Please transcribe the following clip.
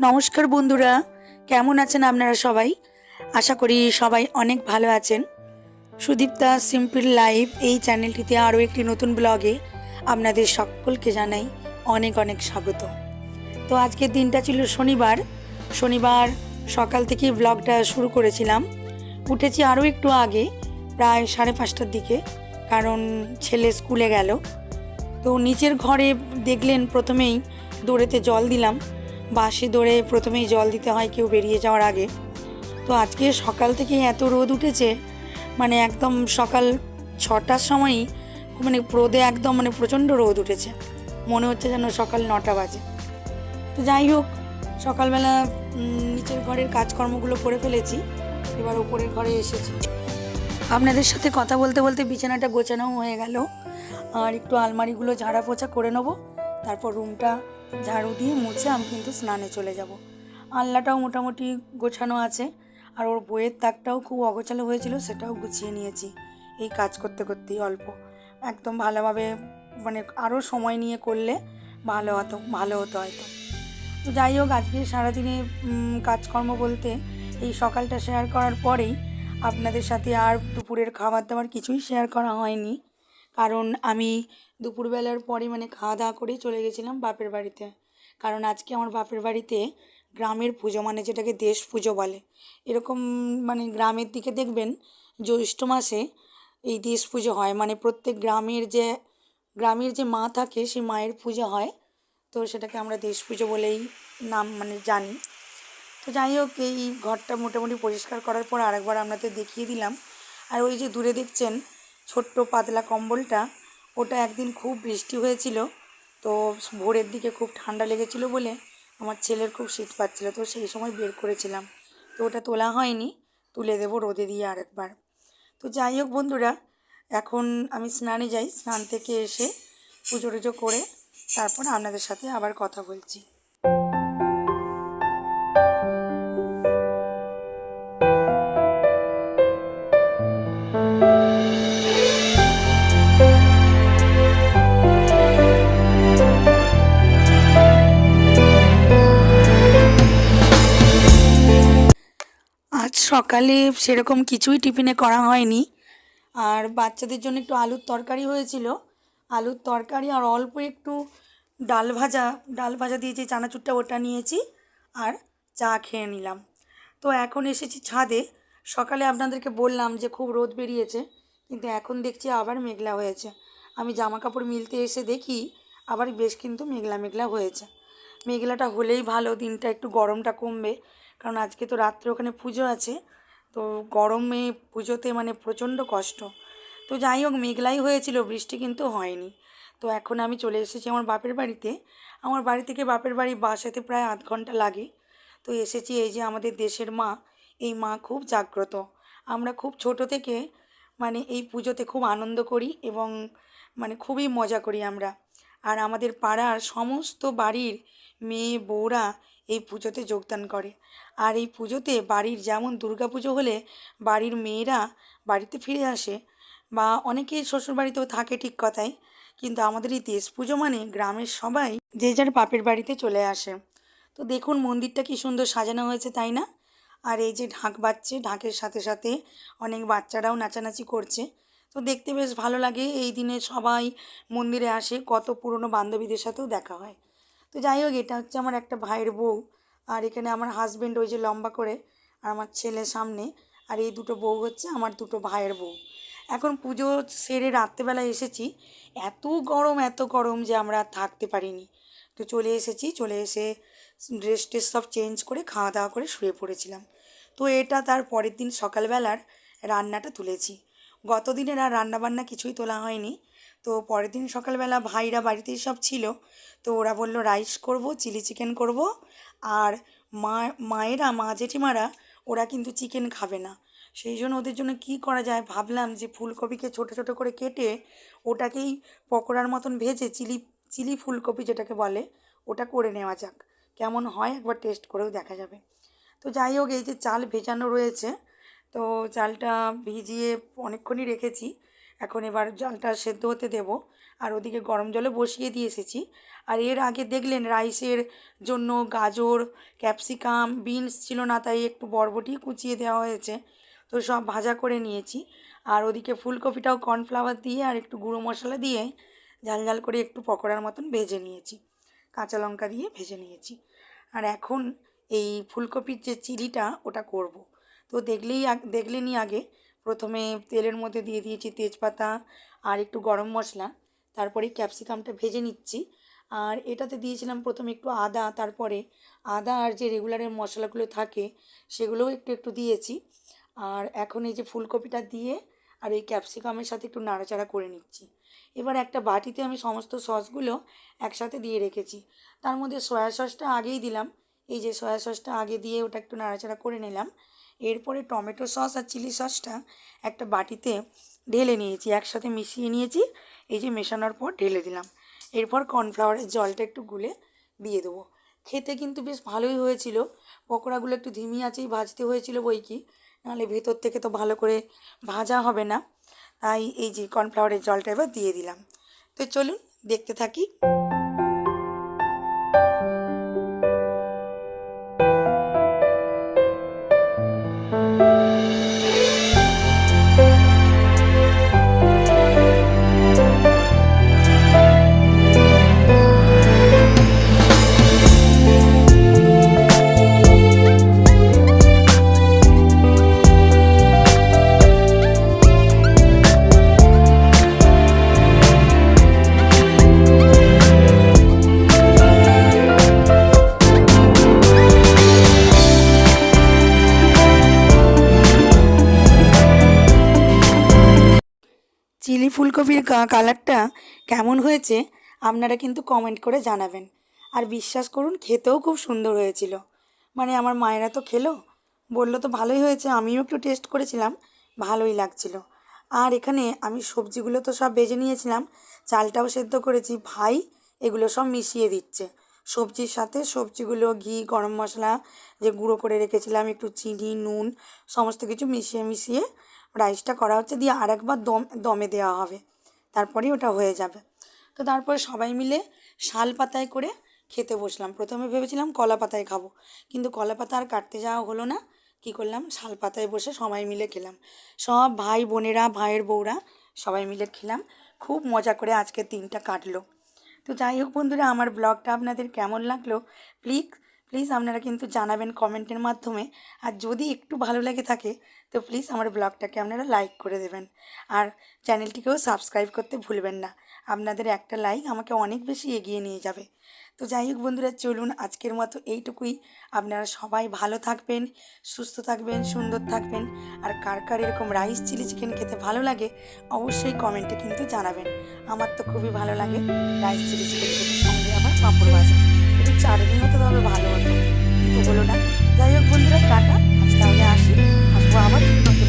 নমস্কার বন্ধুরা, কেমন আছেন আপনারা সবাই? আশা করি সবাই অনেক ভালো আছেন। সুদীপ্তা সিম্পল লাইফ এই চ্যানেলটিতে আরও একটি নতুন ব্লগে আপনাদের সকলকে জানাই অনেক অনেক স্বাগত। তো আজকের দিনটা ছিল শনিবার সকাল থেকেই ব্লগটা শুরু করেছিলাম। উঠেছি আরও একটু আগে, প্রায় 5:30টার দিকে, কারণ ছেলে স্কুলে গেল। তো নিচের ঘরে দেখলেন প্রথমেই দৌড়েতে জল দিলাম। বাসি দৌড়ে প্রথমেই জল দিতে হয় কেউ বেরিয়ে যাওয়ার আগে। তো আজকে সকাল থেকে এত রোদ উঠেছে, মানে একদম সকাল 6টার সময়ই রোদে একদম প্রচণ্ড রোদ উঠেছে, মনে হচ্ছে যেন সকাল 9টা বাজে। তো যাই হোক, সকালবেলা নিচের ঘরের কাজকর্মগুলো করে ফেলেছি, এবার উপরের ঘরে এসেছি। আপনাদের সাথে কথা বলতে বলতে বিছানাটা গোছানোও হয়ে গেল, আর একটু আলমারিগুলো ঝাড়া পোছা করে নেবো। তারপর রুমটা ঝাড়ু দিয়ে মুছে আমি কিন্তু স্নানে চলে যাব। আলনাটাও মোটামুটি গোছানো আছে, আর ওর বইয়ের তাকটাও খুব অগোছালো হয়েছিল, সেটাও গুছিয়ে নিয়েছি এই কাজ করতে করতেই। অল্প একদম ভালোভাবে আরও সময় নিয়ে করলে ভালো হতো হয়তো। তো যাই হোক, আজকে সারাদিনে কাজকর্ম বলতে এই সকালটা শেয়ার করার পরেই আপনাদের সাথে আর দুপুরের খাবার দাবার কিছুই শেয়ার করা হয়নি, কারণ আমি দুপুরবেলার পরে খাওয়া দাওয়া করেই চলে গেছিলাম বাপের বাড়িতে। কারণ আজকে আমার বাপের বাড়িতে গ্রামের পুজো, যেটাকে দেশ পুজো বলে। এরকম গ্রামের দিকে দেখবেন জ্যৈষ্ঠ মাসে এই দেশ পুজো হয়, প্রত্যেক গ্রামের যে মা থাকে সেই মায়ের পুজো হয়। তো সেটাকে আমরা দেশ পুজো বলেই নাম জানি। তো যাই হোক, এই ঘরটা মোটামুটি পরিষ্কার করার পর আরেকবার আপনাদের দেখিয়ে দিলাম। আর ওই যে দূরে দেখছেন ছোট্ট পাতলা কম্বলটা, ওটা একদিন খুব বৃষ্টি হয়েছিল, তো ভোরের দিকে খুব ঠান্ডা লেগেছিল বলে আমার ছেলের খুব শীত পাচ্ছিল, তো সেই সময় বের করেছিলাম। তো ওটা তোলা হয়নি, তুলে দেবো রোদে দিয়ে আরেকবার। তো যাই হোক বন্ধুরা, এখন আমি স্নানে যাই। স্নান থেকে এসে পুজো টুজো করে তারপর আপনাদের সাথে আবার কথা বলছি। আজ সকালে সেরকম কিছুই টিফিনে করা হয়নি, আর বাচ্চাদের জন্য একটু আলুর তরকারি হয়েছিল। আলুর তরকারি আর অল্প একটু ডাল ভাজা দিয়ে যে চানাচুরটা ওটা নিয়েছি, আর চা খেয়ে নিলাম। তো এখন এসেছি ছাদে। সকালে আপনাদেরকে বললাম যে খুব রোদ বেরিয়েছে, কিন্তু এখন দেখছি আবার মেঘলা হয়েছে। আমি জামা কাপড় মিলতে এসে দেখি আবার বেশ কিন্তু মেঘলা মেঘলা হয়েছে। মেঘলাটা হলেই ভালো, দিনটা একটু গরমটা কমবে, কারণ আজকে তো রাত্রে ওখানে পুজো আছে। তো গরমে পুজোতে প্রচণ্ড কষ্ট। তো যাই হোক, মেঘলাই হয়েছিল, বৃষ্টি কিন্তু হয়নি। তো এখন আমি চলে এসেছি আমার বাপের বাড়িতে। আমার বাড়ি থেকে বাপের বাড়ি বাস যেতে প্রায় 8 ঘন্টা লাগে। তো এসেছি, এই যে আমাদের দেশের মা, এই মা খুব জাগ্রত। আমরা খুব ছোট থেকে এই পুজোতে খুব আনন্দ করি এবং খুবই মজা করি আমরা। আর আমাদের পাড়ার সমস্ত বাড়ির মেয়ে বউরা এই পুজোতে যোগদান করে। আর এই পুজোতে বাড়ির যেমন দুর্গা পুজো হলে বাড়ির মেয়েরা বাড়িতে ফিরে আসে, বা অনেকেই শ্বশুরবাড়িতেও থাকে, ঠিক কথাই, কিন্তু আমাদের এই দেশ পুজো গ্রামের সবাই যে যার বাপের বাড়িতে চলে আসে। তো দেখুন মন্দিরটা কি সুন্দর সাজানো হয়েছে, তাই না? আর এই যে ঢাক বাজছে, ঢাকের সাথে সাথে অনেক বাচ্চারাও নাচানাচি করছে। তো দেখতে বেশ ভালো লাগে। এই দিনে সবাই মন্দিরে আসে, কত পুরনো বান্ধবীদের সাথেও দেখা হয়। তো যাই হোক, এটা হচ্ছে আমার একটা ভাইয়ের বউ, আর এখানে আমার হাজব্যান্ড ওই যে লম্বা করে, আর আমার ছেলে সামনে, আর এই দুটো বউ হচ্ছে আমার দুটো ভাইয়ের বউ। এখন পুজো সেরে রাত্রেবেলা এসেছি, এত গরম যে আমরা আর থাকতে পারিনি। তো চলে এসে ড্রেস সব চেঞ্জ করে খাওয়া দাওয়া করে শুয়ে পড়েছিলাম। তো এটা তার পরের দিন সকালবেলার রান্নাটা তুলেছি। গত দিনের আর রান্নাবান্না কিছুই তোলা হয়নি। তো পরের দিন সকালবেলা ভাইরা বাড়িতেই সব ছিল, তো ওরা বলল রাইস করব, চিলি চিকেন করব। আর মা জেঠিমারা ওরা কিন্তু চিকেন খাবে না। সেই জন্য ওদের জন্য কী করা যায় ভাবলাম যে ফুলকপিকে ছোট ছোট করে কেটে ওটাকেই পকোড়ার মতন ভেজে চিলি ফুলকপি যেটাকে বলে, ওটা করে নেওয়া যাক। কেমন হয় একবার টেস্ট করেও দেখা যাবে। তো যাই হোক, এই যে চাল ভেজানো রয়েছে, তো চালটা ভিজিয়ে অনেকক্ষণই রেখেছি। এখন এবার চালটা সেদ্ধ হতে দেব। আর ওদিকে গরম জলে বসিয়ে দিয়ে এসেছি। আর এর আগে দেখলেন রাইসের জন্য গাজর, ক্যাপসিকাম, বিনস ছিল না, তাই একটু বরবটি কুচিয়ে দেওয়া হয়েছে। তো সব ভাজা করে নিয়েছি। আর ওদিকে ফুলকপিটাও কর্নফ্লাওয়ার দিয়ে আর একটু গুঁড়ো মশলা দিয়ে ঝাল ঝাল করে একটু পকোড়ার মতন ভেজে নিয়েছি, কাঁচা লঙ্কা দিয়ে ভেজে নিয়েছি। আর এখন এই ফুলকপির যে চিলিটা ওটা করব। তো দেখলেনি আগে প্রথমে তেলের মধ্যে দিয়ে দিয়েছি তেজপাতা আর একটু গরম মশলা, তারপরে ক্যাপসিকামটা ভেজে নিচ্ছি। আর এটাতে দিয়েছিলাম প্রথমে একটু আদা, তারপরে আদা আর যে রেগুলারের মশলাগুলো থাকে সেগুলোও একটু একটু দিয়েছি। আর এখন এই যে ফুলকপিটা দিয়ে আর এই ক্যাপসিকামের সাথে একটু নাড়াচাড়া করে নিচ্ছি। এবার একটা বাটিতে আমি সমস্ত সসগুলো একসাথে দিয়ে রেখেছি। তার মধ্যে সয়া সসটা আগেই দিলাম, এই যে সয়া সসটা আগে দিয়ে ওটা একটু নাড়াচাড়া করে নিলাম। এরপরে টমেটো সস আর চিলি সসটা একটা বাটিতে ঢেলে নিয়েছি, একসাথে মিশিয়ে নিয়েছি। এই যে মেশানোর পর ঢেলে দিলাম। এরপর কর্নফ্লাওয়ারের জলটা একটু গুলে দিয়ে দেবো। খেতে কিন্তু বেশ ভালোই হয়েছিল। পকোড়াগুলো একটু ধিমি আঁচেই ভাজতে হয়েছিল বই কি, নাহলে ভেতর থেকে তো ভালো করে ভাজা হবে না। তাই এই যে কর্নফ্লাওয়ারের জলটা এবার দিয়ে দিলাম। তো চলুন দেখতে থাকি। চিলি ফুলকপির কালারটা কেমন হয়েছে আপনারা কিন্তু কমেন্ট করে জানাবেন। আর বিশ্বাস করুন খেতেও খুব সুন্দর হয়েছিল। মানে আমার মায়েরা তো খেলো, বললো তো ভালোই হয়েছে, আমিও একটু টেস্ট করেছিলাম, ভালোই লাগছিল। আর এখানে আমি সবজিগুলো তো সব ভেজে নিয়েছিলাম, চালটাও সেদ্ধ করেছি, ভাই এগুলো সব মিশিয়ে দিচ্ছে সবজির সাথে। সবজিগুলো ঘি, গরম মশলা যে গুঁড়ো করে রেখেছিলাম, একটু চিনি, নুন সমস্ত কিছু মিশিয়ে মিশিয়ে রাইসটা করা হচ্ছে, দিয়ে আরেকবার দমে দেওয়া হবে, তারপরেই ওটা হয়ে যাবে। তো তারপরে সবাই মিলে শাল পাতায় করে খেতে বসলাম। প্রথমে ভেবেছিলাম কলা পাতায় খাবো, কিন্তু কলা পাতা আর কাটতে যাওয়া হলো না। কী করলাম, শাল পাতায় বসে সবাই মিলে খেলাম। সব ভাই বোনেরা, ভাইয়ের বউরা সবাই মিলে খেলাম। খুব মজা করে আজকের দিনটা কাটলো। তো যাই হোক বন্ধুরা, আমার ব্লগটা আপনাদের কেমন লাগলো প্লিজ প্লিজ আপনারা কিন্তু জানাবেন কমেন্টের মাধ্যমে। আর যদি একটু ভালো লেগে থাকে তো প্লিজ আমার ব্লগটাকে আপনারা লাইক করে দেবেন। আর চ্যানেলটিকেও সাবস্ক্রাইব করতে ভুলবেন না। আপনাদের একটা লাইক আমাকে অনেক বেশি এগিয়ে নিয়ে যাবে। তো যাই হোক বন্ধুরা, চলুন আজকের মতো এইটুকুই। আপনারা সবাই ভালো থাকবেন, সুস্থ থাকবেন, সুন্দর থাকবেন। আর কার কার এরকম রাইস চিলি চিকেন খেতে ভালো লাগে অবশ্যই কমেন্টে কিন্তু জানাবেন। আমার তো খুবই ভালো লাগে রাইস চিলি চিকেন খেতে, সঙ্গে আবার পাঁপড় ভাজা, একটু চাটনি হতো তবে ভালো হতো, কিন্তু হলো না। যাই হোক বন্ধুরা, টাটা, আজ তাহলে আসবো আবার নতুন